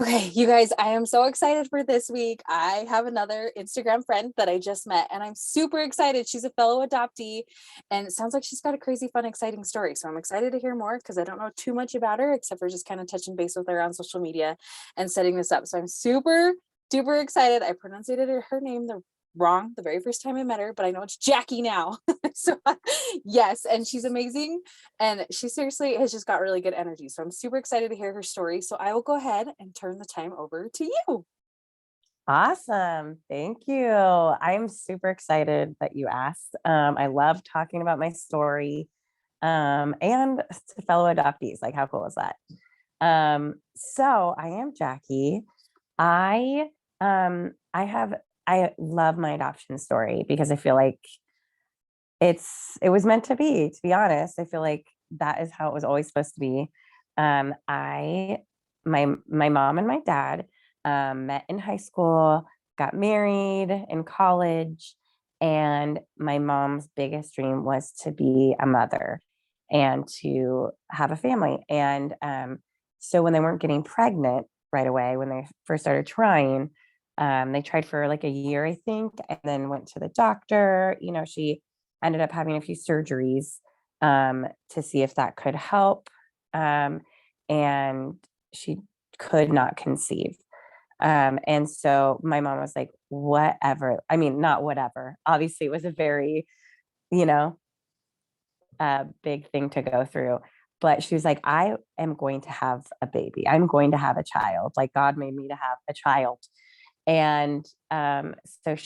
Okay, you guys, I am so excited for this week. I have another Instagram friend that I just met, and I'm super excited. She's a fellow adoptee, and it sounds like she's got a crazy, fun, exciting story. So I'm excited to hear more because I don't know too much about her except for just kind of touching base with her on social media and setting this up. So I'm super duper excited. I pronounced her name the wrong the very first time I met her, but I know it's Jackie now. So yes, and she's amazing. And she seriously has just got really good energy. So I'm super excited to hear her story. So I will go ahead and turn the time over to you. Awesome. Thank you. I'm super excited that you asked. I love talking about my story and to fellow adoptees. Like, how cool is that? So I am Jackie. I I love my adoption story because I feel like it was meant to be honest. I feel like that is how it was always supposed to be. I my mom and my dad met in high school, got married in college, and my mom's biggest dream was to be a mother and to have a family. And so when they weren't getting pregnant right away, when they first started trying, they tried for like a year, I think, and then went to the doctor. She ended up having a few surgeries to see if that could help. Um, and she could not conceive. And so my mom was like, whatever. I mean, not whatever. Obviously, it was a very, you know, big thing to go through. But she was like, I am going to have a baby. I'm going to have a child. Like God made me to have a child. And so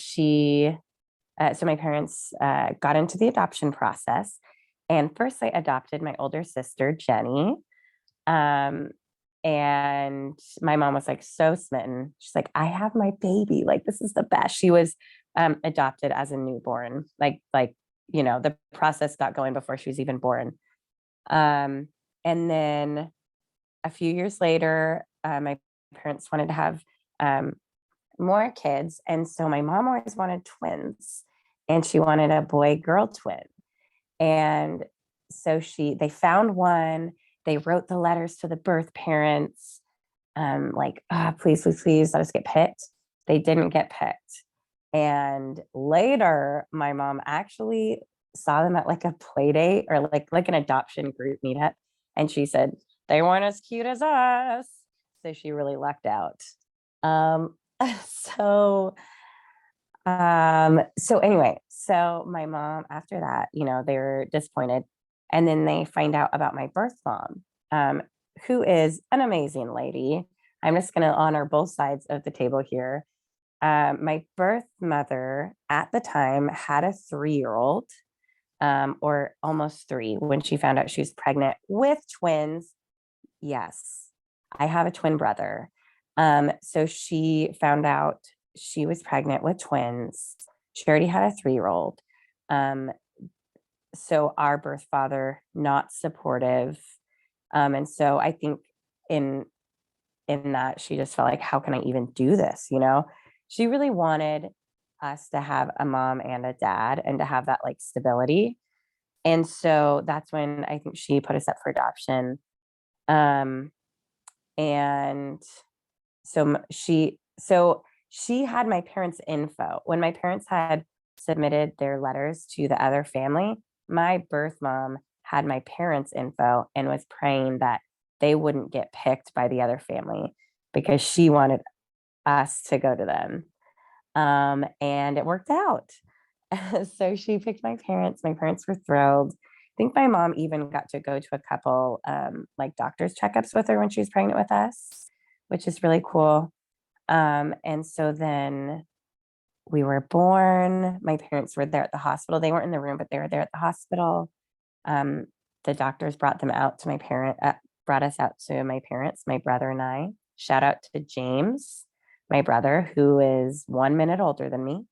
so my parents got into the adoption process. And first, I adopted my older sister, Jenny. Um, and my mom was like so smitten. She's like, I have my baby. Like, this is the best. She was adopted as a newborn. The process got going before she was even born. Um, and then a few years later, my parents wanted to have um, more kids. And so my mom always wanted twins and she wanted a boy girl twin. And so they found one, they wrote the letters to the birth parents, like, please, please, please let us get picked. They didn't get picked. And later, my mom actually saw them at like a play date or like an adoption group meetup. And she said, they weren't as cute as us. So she really lucked out. Um, so so anyway, so my mom after that, they were disappointed. And then they find out about my birth mom, who is an amazing lady. I'm just gonna honor both sides of the table here. My birth mother at the time had a 3-year-old, or almost three, when she found out she was pregnant with twins. Yes, I have a twin brother. So she found out she was pregnant with twins. She already had a 3-year-old. Um, so our birth father not supportive. And so I think in in that she just felt like, how can I even do this? She really wanted us to have a mom and a dad and to have that like stability. And so that's when I think she put us up for adoption. Um, and she had my parents' info. When my parents had submitted their letters to the other family, my birth mom had my parents' info and was praying that they wouldn't get picked by the other family because she wanted us to go to them. And it worked out. So she picked my parents. My parents were thrilled. I think my mom even got to go to a couple like doctor's checkups with her when she was pregnant with us, which is really cool. And so then we were born. My parents were there at the hospital. They weren't in the room, but they were there at the hospital. Um, the doctors brought them out to brought us out to my parents, my brother and I. Shout out to James, my brother, who is 1 minute older than me.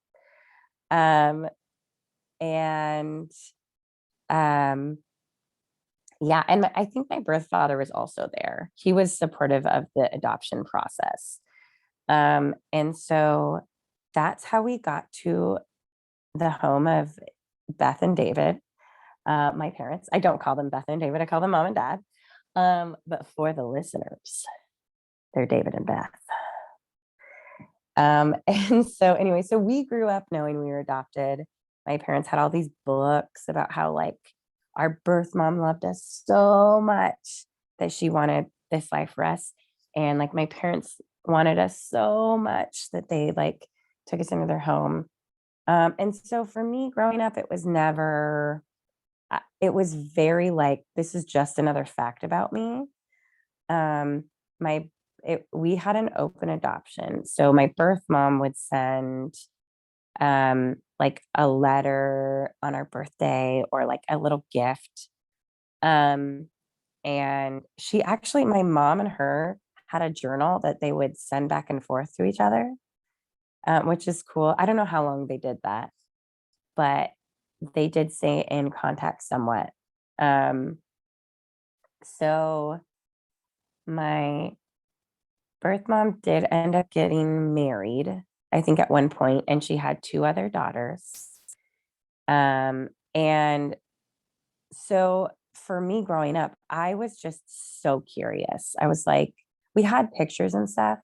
Um, and um, yeah, and I think my birth father was also there. He was supportive of the adoption process. And so that's how we got to the home of Beth and David, my parents. I don't call them Beth and David, I call them mom and dad. But for the listeners, They're David and Beth. And so anyway, so we grew up knowing we were adopted. My parents had all these books about how like our birth mom loved us so much that she wanted this life for us. And like my parents wanted us so much that they like took us into their home. And so for me growing up, it was never, it was very like, this is just another fact about me. Um, my we had an open adoption. So my birth mom would send like a letter on our birthday or like a little gift. Um, and she actually, my mom and her had a journal that they would send back and forth to each other, which is cool. I don't know how long they did that, but they did stay in contact somewhat. Um, so my birth mom did end up getting married, I think at one point, and she had two other daughters. And so for me growing up, I was just so curious. I was like, we had pictures and stuff,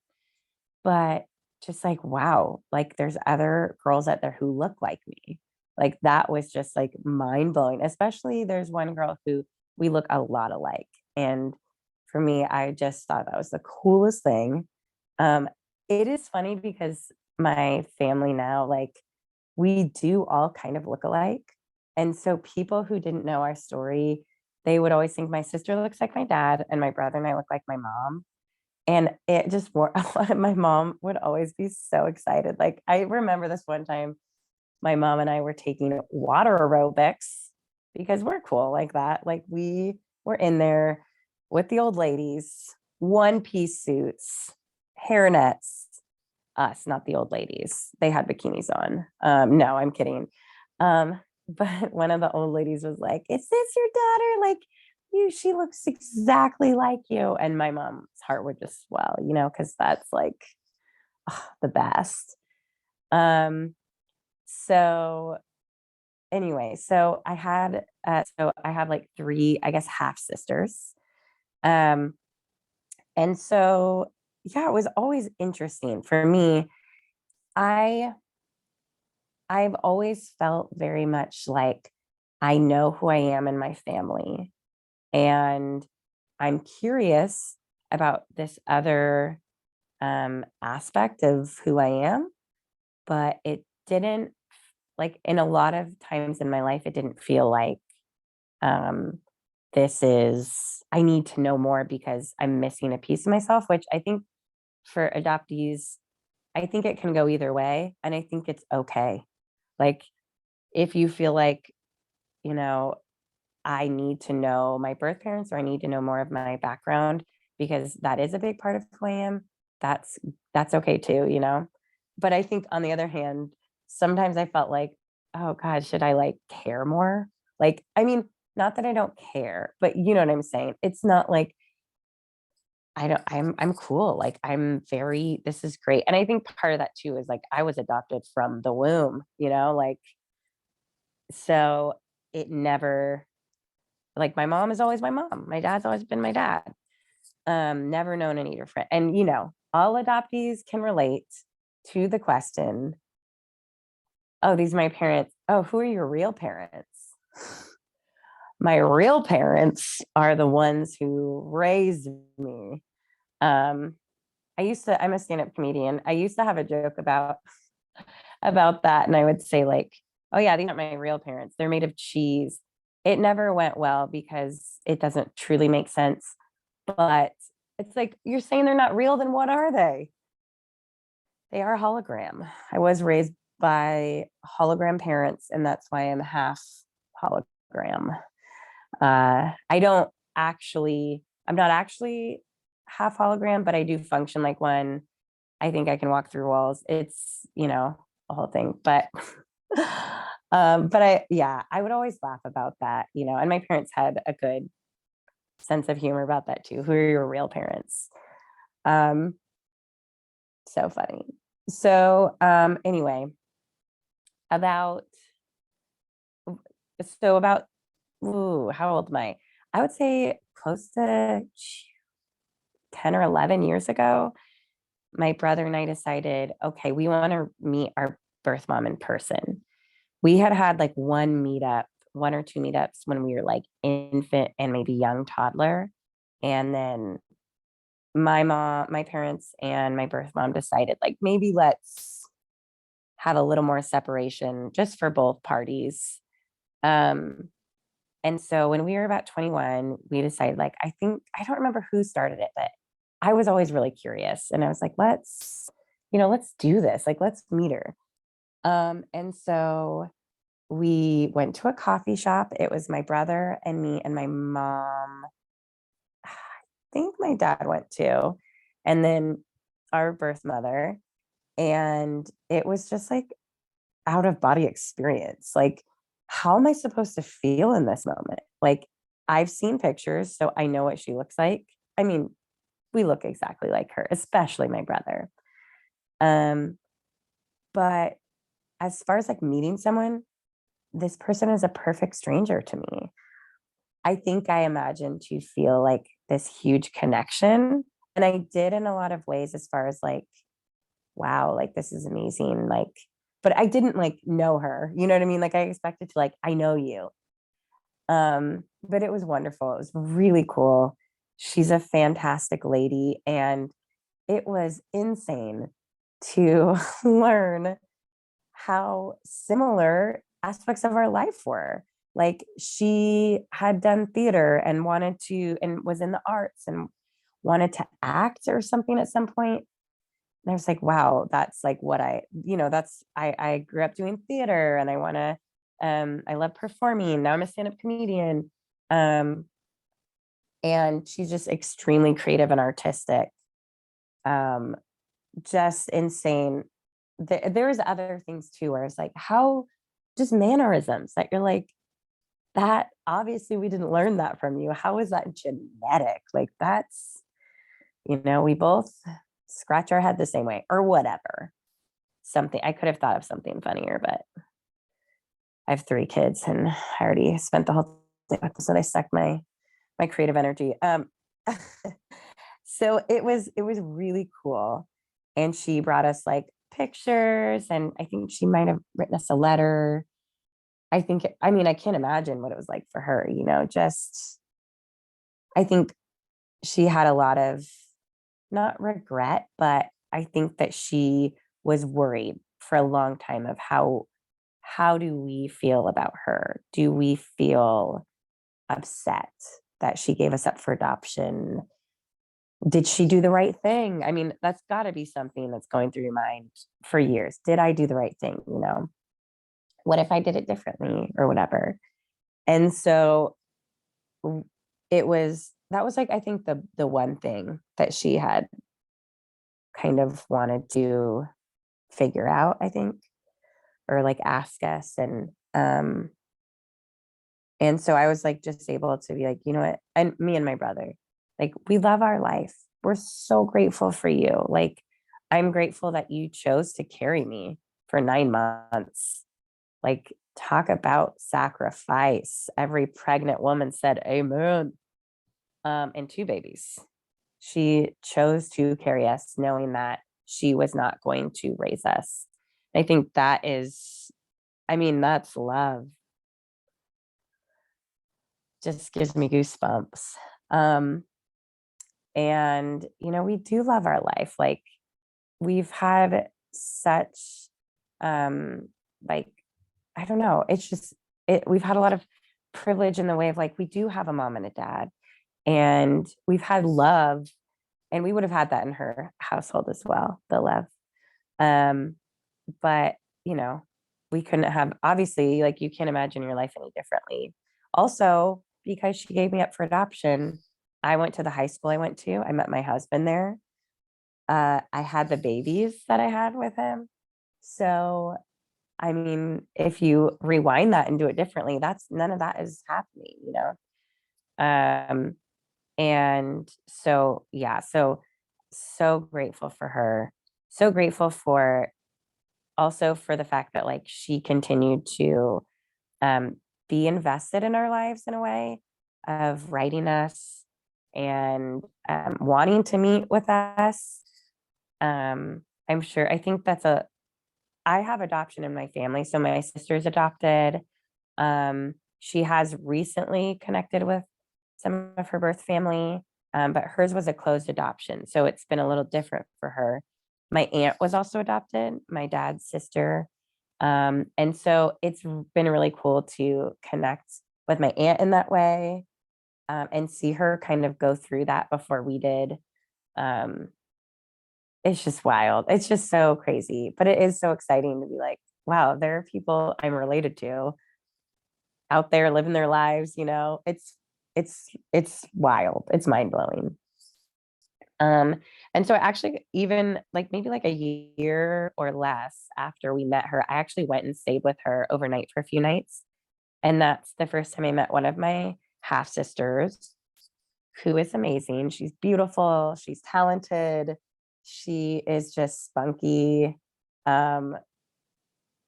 but just like, wow, like there's other girls out there who look like me. Like that was just like mind blowing. Especially there's one girl who we look a lot alike. And for me, I just thought that was the coolest thing. Um, it is funny because my family now, like we do all kind of look alike. And so people who didn't know our story, they would always think my sister looks like my dad and my brother and I look like my mom. And it just wore, my mom would always be so excited. Like I remember this one time, my mom and I were taking water aerobics because we're cool like that. Like we were in there with the old ladies, one piece suits, hairnets, us, not the old ladies. They had bikinis on. No, I'm kidding. But one of the old ladies was like, "Is this your daughter? Like, she looks exactly like you." And my mom's heart would just swell, because that's like the best. Um, so anyway, so I have like three, I guess, half sisters. Um, and so yeah, it was always interesting for me. I I've always felt very much like I know who I am in my family. And I'm curious about this other aspect of who I am, but it didn't, like, in a lot of times in my life, it didn't feel like um, I need to know more because I'm missing a piece of myself, which I think for adoptees, I think it can go either way. And I think it's okay. Like, if you feel like, you know, I need to know my birth parents or I need to know more of my background because that is a big part of who I am, that's that's okay too. But I think on the other hand, sometimes I felt like, oh God, should I like care more? Like, I mean, not that I don't care, but you know what I'm saying? It's not like I'm cool. Like this is great. And I think part of that too is like I was adopted from the womb, like so it never, like my mom is always my mom. My dad's always been my dad. Never known any different. And all adoptees can relate to the question, oh, these are my parents. Oh, who are your real parents? My real parents are the ones who raised me. Um, I'm a stand-up comedian. I used to have a joke about that. And I would say, like, oh yeah, these aren't my real parents. They're made of cheese. It never went well because it doesn't truly make sense. But it's like, you're saying they're not real, then what are they? They are a hologram. I was raised by hologram parents, and that's why I'm half hologram. I'm not actually half hologram, but I do function like one. I think I can walk through walls. It's, a whole thing. But I would always laugh about that, and my parents had a good sense of humor about that too. Who are your real parents? Um, so funny. So anyway, about about how old am I? I would say close to 10 or 11 years ago, my brother and I decided, okay, we want to meet our birth mom in person. We had had like one or two meetups when we were like infant and maybe young toddler. And then my parents and my birth mom decided like maybe let's have a little more separation just for both parties. Um, and so when we were about 21, we decided like I don't remember who started it, but I was always really curious and I was like, let's do this. Like let's meet her. And so we went to a coffee shop. It was my brother and me and my mom. I think my dad went too. And then our birth mother. And it was just like out of body experience. Like, how am I supposed to feel in this moment? Like, I've seen pictures, so I know what she looks like. I mean, we look exactly like her, especially my brother. Um, but as far as like meeting someone, this person is a perfect stranger to me. I think I imagined to feel like this huge connection. And I did in a lot of ways, as far as like, wow, like this is amazing. Like, but I didn't like know her. You know what I mean? Like I expected to like, I know you. But it was wonderful. It was really cool. She's a fantastic lady. And it was insane to learn how similar aspects of our life were. Like she had done theater and wanted to, and was in the arts and wanted to act or something at some point. And I was like, wow, that's like what I grew up doing theater and I love performing. Now I'm a stand-up comedian. Um, and she's just extremely creative and artistic. Um, just insane. There's other things too, where it's like, how just mannerisms that you're like, that obviously we didn't learn that from you. How is that genetic? Like we both scratch our head the same way or whatever. Something I could have thought of something funnier, but I have 3 kids and I already spent the whole thing with this, and I sucked my creative energy. So it was really cool. And she brought us like pictures, and I think she might have written us a letter. I mean, I can't imagine what it was like for her, just I think she had a lot of not regret, but I think that she was worried for a long time of how do we feel about her? Do we feel upset that she gave us up for adoption? Did she do the right thing? I mean, that's got to be something that's going through your mind for years. Did I do the right thing? What if I did it differently or whatever? And so that was like, I think the one thing that she had kind of wanted to figure out, I think, or like ask us. And so I was like just able to be like, you know what? And me and my brother, like we love our life. We're so grateful for you. Like I'm grateful that you chose to carry me for 9 months. Like talk about sacrifice. Every pregnant woman said amen. And 2 babies. She chose to carry us knowing that she was not going to raise us. I think that's love. Just gives me goosebumps. Um, and we do love our life. Like we've had such like I don't know, it's just we've had a lot of privilege in the way of like we do have a mom and a dad, and we've had love, and we would have had that in her household as well, the love. Um, but we couldn't have, obviously, like you can't imagine your life any differently. Also, because she gave me up for adoption, I went to the high school I went to. I met my husband there. I had the babies that I had with him. So, I mean, if you rewind that and do it differently, that's none of that is happening. Um, and so, yeah, so grateful for her. So grateful for also for the fact that like she continued to um, be invested in our lives in a way of writing us and wanting to meet with us. I'm sure, I think I have adoption in my family. So my sister's adopted. She has recently connected with some of her birth family, but hers was a closed adoption. So it's been a little different for her. My aunt was also adopted, my dad's sister. And so it's been really cool to connect with my aunt in that way, and see her kind of go through that before we did. Um, it's just wild. It's just so crazy, but it is so exciting to be like, wow, there are people I'm related to out there living their lives, you know. It's wild. It's mind-blowing. Um, and so actually even like maybe like a year or less after we met her, I actually went and stayed with her overnight for a few nights. And that's the first time I met one of my half sisters, who is amazing. She's beautiful, she's talented, she is just spunky. Um,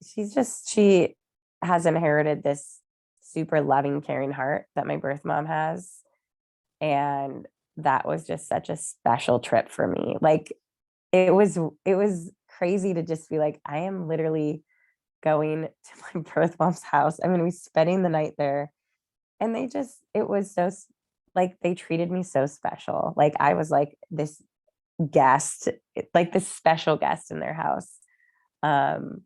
she has inherited this super loving, caring heart that my birth mom has. And that was just such a special trip for me. Like it was crazy to just be like, I am literally going to my birth mom's house. I'm gonna be spending the night there. And it was like they treated me so special. Like I was like this guest, like this special guest in their house. Um,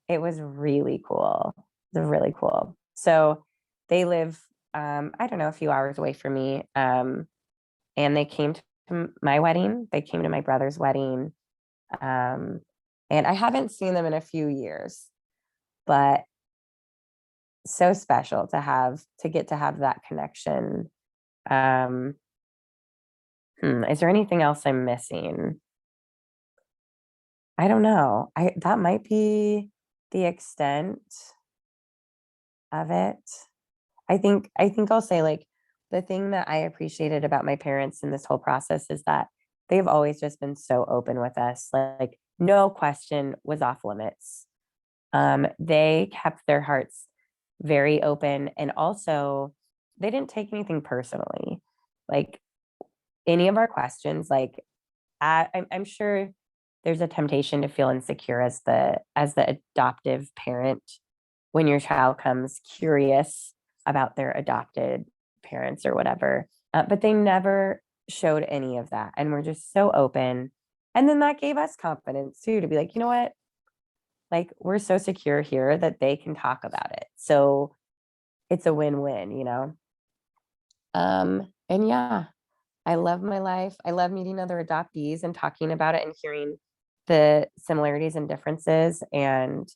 it was really cool. It was really cool. So they live, I don't know, a few hours away from me. And they came to my wedding. They came to my brother's wedding. Um, and I haven't seen them in a few years, but so special to get to have that connection. Um, is there anything else I'm missing? I don't know. That might be the extent of it. I think I'll say like the thing that I appreciated about my parents in this whole process is that they've always just been so open with us. Like no question was off limits. They kept their hearts very open, and also they didn't take anything personally. Like any of our questions, like I'm sure there's a temptation to feel insecure as the adoptive parent when your child comes curious about their adopted parents or whatever. But they never showed any of that, and we're just so open. And then that gave us confidence too to be like, you know what, like we're so secure here that they can talk about it. So it's a win-win, you know. And yeah, I love my life. I love meeting other adoptees and talking about it and hearing the similarities and differences. And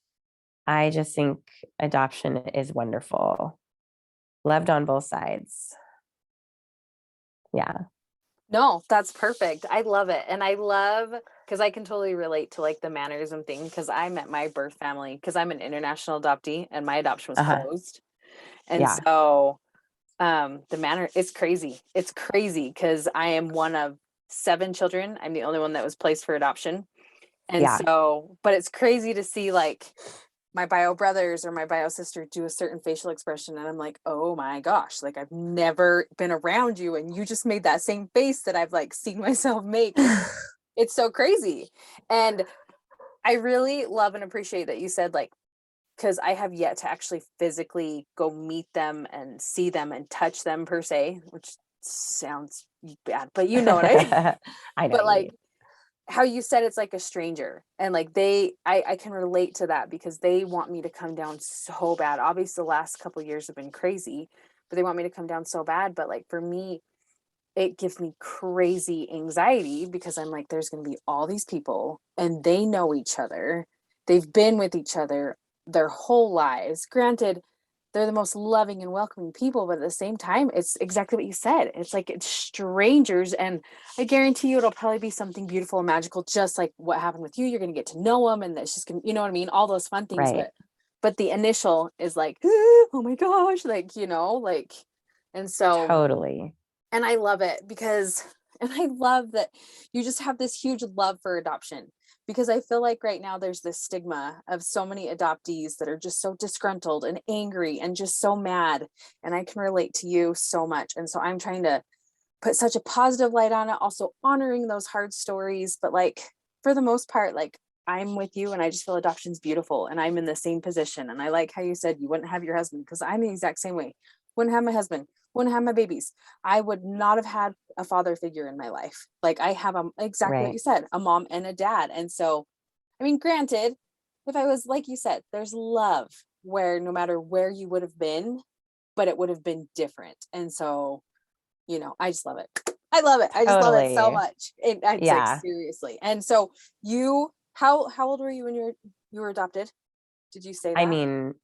I just think adoption is wonderful. Loved on both sides. Yeah. No, that's perfect. I love it. And I love because I can totally relate to like the mannerism thing because I met my birth family because I'm an international adoptee and my adoption was Uh-huh. closed. And Yeah. so the manner it's crazy. It's crazy because I am one of 7 children. I'm the only one that was placed for adoption. And Yeah. so, but it's crazy to see like my bio brothers or my bio sister do a certain facial expression and I'm like, oh my gosh, like I've never been around you and you just made that same face that I've like seen myself make. It's so crazy. And I really love and appreciate that you said like, because I have yet to actually physically go meet them and see them and touch them per se, which sounds bad, but you know what I mean. I know But what you like mean. how you said it's like a stranger and like I can relate to that because they want me to come down so bad. Obviously the last couple of years have been crazy, but they want me to come down so bad. But like for me, it gives me crazy anxiety because I'm like, there's going to be all these people and they know each other. They've been with each other their whole lives. Granted, they're the most loving and welcoming people, but at the same time, it's exactly what you said. It's like it's strangers, and I guarantee you it'll probably be something beautiful and magical, just like what happened with you. You're going to get to know them, and it's just going to, you know what I mean? All those fun things, Right. but the initial is like, oh my gosh, like, like, and so Totally. and I love it because, and I love that you just have this huge love for adoption because I feel like right now there's this stigma of so many adoptees that are just so disgruntled and angry and just so mad. And I can relate to you so much. And so I'm trying to put such a positive light on it, also honoring those hard stories. But like, for the most part, like, I'm with you, and I just feel adoption's beautiful, and I'm in the same position. And I like how you said you wouldn't have your husband, because I'm the exact same way. Wouldn't have my husband, wouldn't have my babies. I would not have had a father figure in my life. Like, I have exactly what Right. you said, a mom and a dad. And so, I mean, granted, if I was, like you said, there's love where no matter where you would have been, but it would have been different. And so, I just love it. I love it. I just love it so Totally. much. It's like, Yeah. seriously. And so how old were you when you were adopted? Did you say I that? mean,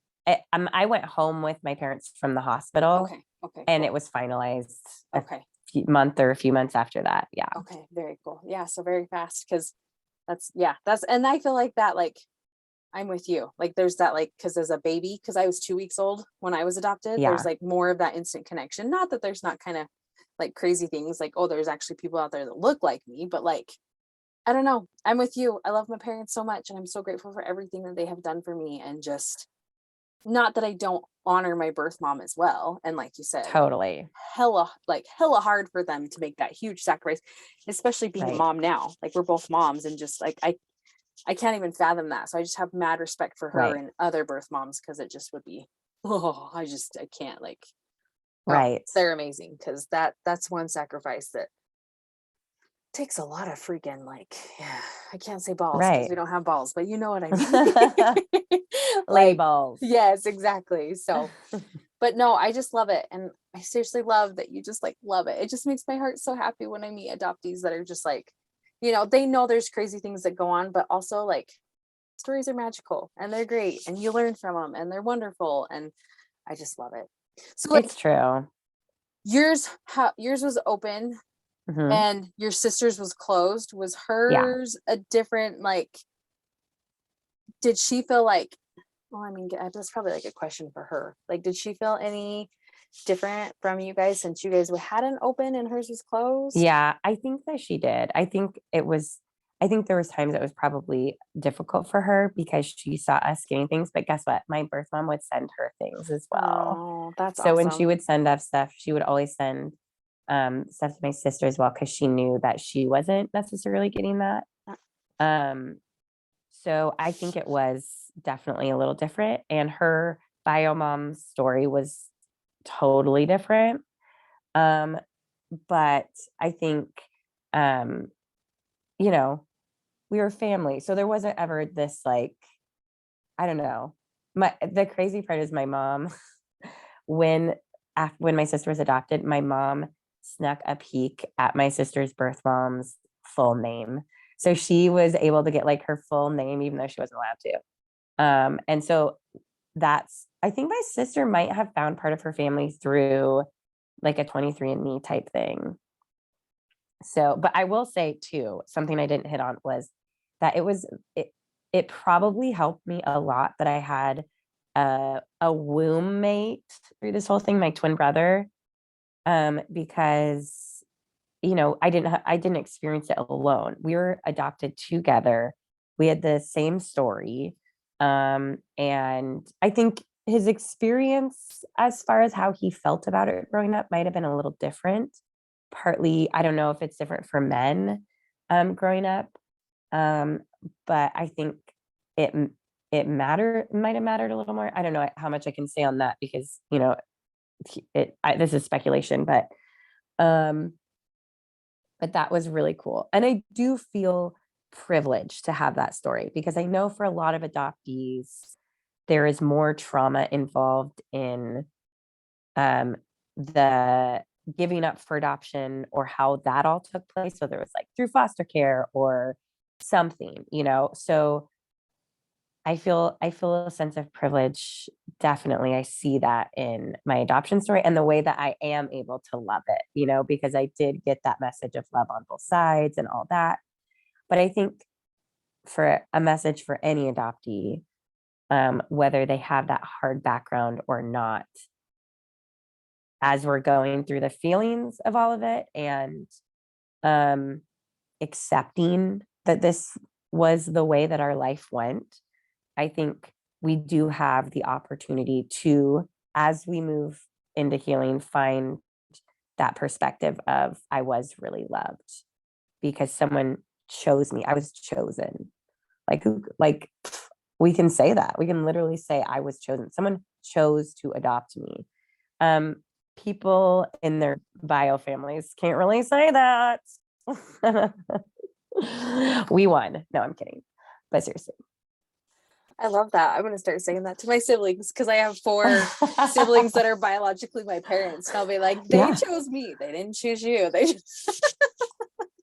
I went home with my parents from the hospital, Okay. Okay, and it cool. was finalized Okay. a few months after that. Yeah. Okay. Very cool. Yeah. So very fast, because and I feel like that, like, I'm with you. Like, there's that, like, because as a baby, because I was 2 weeks old when I was adopted, there's Yeah. like more of that instant connection. Not that there's not kind of like crazy things like, oh, there's actually people out there that look like me, but like, I don't know. I'm with you. I love my parents so much, and I'm so grateful for everything that they have done for me. And just, not that I don't honor my birth mom as well. And like you said, Totally. hella hard for them to make that huge sacrifice, especially being a Right. mom now. Like, we're both moms, and just like, I can't even fathom that. So I just have mad respect for her Right. and other birth moms, because it just would be, oh, I can't, like, oh, Right. they're amazing, because that's one sacrifice that takes a lot of freaking, like, yeah, I can't say balls because Right. we don't have balls, but you know what I mean. Like, Labels. yes, exactly. So, but no, I just love it. And I seriously love that you just like love it. It just makes my heart so happy when I meet adoptees that are just like, they know there's crazy things that go on, but also like, stories are magical, and they're great, and you learn from them, and they're wonderful. And I just love it. So like, It's true. yours was open, Hmm. and your sister's was closed. Was Yeah. hers a different, like, did she feel like, well, I mean, that's probably like a question for her. Like, did she feel any different from you guys, since you guys had an open and hers was closed? Yeah, I think that she did. I think there was times it was probably difficult for her because she saw us getting things, but guess what? My birth mom would send her things as well. Oh, that's So when she awesome. would send us stuff, she would always send stuff to my sister as well because she knew that she wasn't necessarily getting that. Um, so I think it was definitely a little different. And her bio mom's story was totally different. Um, but I think, um, you know, we were family. So there wasn't ever this like, I don't know. The crazy part is my mom, when when my sister was adopted, my mom snuck a peek at my sister's birth mom's full name. So she was able to get like her full name, even though she wasn't allowed to. And so I think my sister might have found part of her family through like a 23andMe type thing. So, but I will say too, something I didn't hit on was that it probably helped me a lot that I had a womb mate through this whole thing, my twin brother, because I didn't experience it alone. We were adopted together. We had the same story, and I think his experience, as far as how he felt about it growing up, might have been a little different. Partly, I don't know if it's different for men growing up, um, but I think it might have mattered a little more. I don't know how much I can say on that because this is speculation, um, but that was really cool, and I do feel privileged to have that story because I know for a lot of adoptees there is more trauma involved in the giving up for adoption or how that all took place, whether it was like through foster care or something, so I feel a sense of privilege. Definitely, I see that in my adoption story and the way that I am able to love it, because I did get that message of love on both sides and all that. But I think for a message for any adoptee, whether they have that hard background or not, as we're going through the feelings of all of it and um, accepting that this was the way that our life went, I think we do have the opportunity to, as we move into healing, find that perspective of I was really loved because someone chose me. I was chosen. Like who, like we can say that. We can literally say I was chosen. Someone chose to adopt me. People in their bio families can't really say that. We won. No, I'm kidding. But seriously. I love that. I'm gonna start saying that to my siblings because I have 4 siblings that are biologically my parents. And I'll be like, they Yeah. chose me. They didn't choose you. They just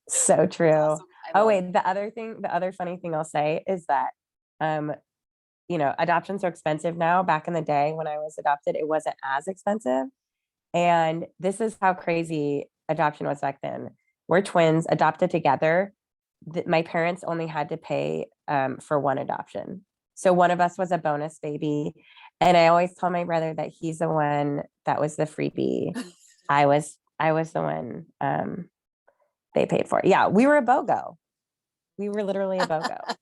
So true. awesome. Oh, wait, the other funny thing I'll say is that adoptions are expensive now. Back in the day when I was adopted, it wasn't as expensive. And this is how crazy adoption was back then. We're twins adopted together. My parents only had to pay for one adoption. So one of us was a bonus baby. And I always tell my brother that he's the one that was the freebie. I was the one they paid for. Yeah, we were a BOGO. We were literally a BOGO.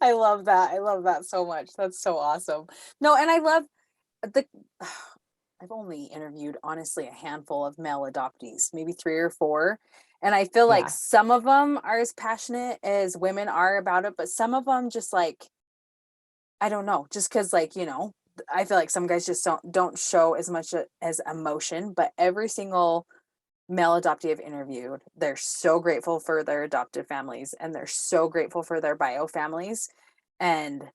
I love that. I love that so much. That's so awesome. No, and I love the I've only interviewed honestly a handful of male adoptees, maybe 3 or 4. And I feel like Yeah. some of them are as passionate as women are about it, but some of them just like, I don't know, just because like, I feel like some guys just don't show as much as emotion, but every single male adoptee I've interviewed, they're so grateful for their adoptive families and they're so grateful for their bio families. And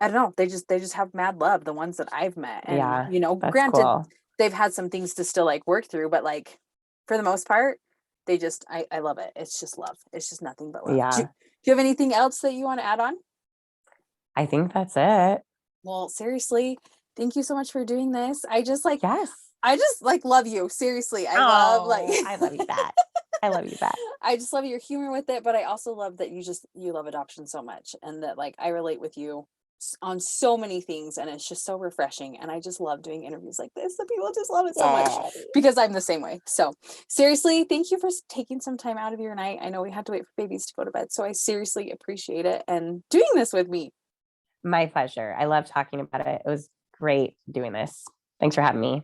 I don't know, they just have mad love, the ones that I've met. And Yeah. That's granted, cool. they've had some things to still like work through, but like for the most part, they just I love it. It's just love. It's just nothing but love. Do Yeah. you have anything else that you want to add on? I think that's it. Well, seriously, thank you so much for doing this. Yes. I just like love you. Seriously. I love like Oh, I love you back. I love you back. I just love your humor with it, but I also love that you love adoption so much and that like I relate with you on so many things and it's just so refreshing and I just love doing interviews like this. The people just love it so much Yay. because I'm the same way. So seriously, thank you for taking some time out of your night. I know we had to wait for babies to go to bed, so I seriously appreciate it and doing this with me. My pleasure. I love talking about it. It was great doing this. Thanks for having me.